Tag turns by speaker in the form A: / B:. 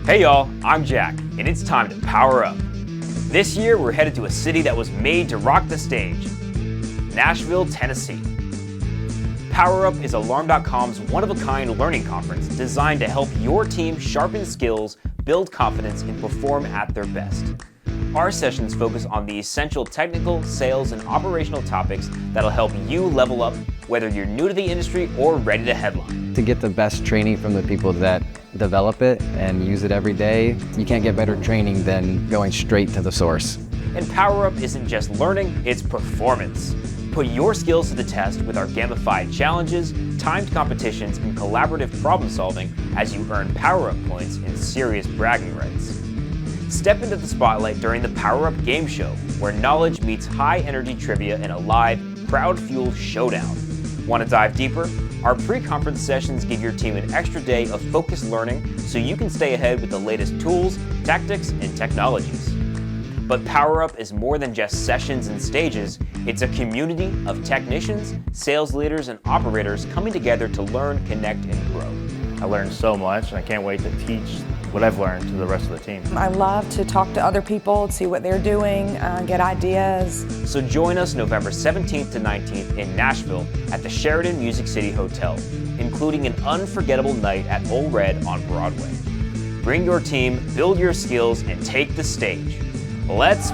A: Hey y'all, I'm Jack, and it's time to power up. This year, we're headed to a city that was made to rock the stage, Nashville, Tennessee. PowerUp is Alarm.com's one-of-a-kind learning conference designed to help your team sharpen skills, build confidence, and perform at their best. Our sessions focus on the essential technical, sales, and operational topics that'll help you level up, whether you're new to the industry or ready to headline.
B: To get the best training from the people that develop it and use it every day, you can't get better training than going straight to the source.
A: And PowerUp isn't just learning, it's performance. Put your skills to the test with our gamified challenges, timed competitions, and collaborative problem solving as you earn PowerUp points and serious bragging rights. Step into the spotlight during the PowerUp game show, where knowledge meets high-energy trivia in a live, crowd-fueled showdown. Want to dive deeper? Our pre-conference sessions give your team an extra day of focused learning so you can stay ahead with the latest tools, tactics, and technologies. But PowerUp is more than just sessions and stages. It's a community of technicians, sales leaders, and operators coming together to learn, connect, and grow.
C: I learned so much, and I can't wait to teach what I've learned to the rest of the team.
D: I love to talk to other people, see what they're doing, get ideas.
A: So join us November 17th to 19th in Nashville at the Sheraton Music City Hotel, including an unforgettable night at Ole Red on Broadway. Bring your team, build your skills, and take the stage. Let's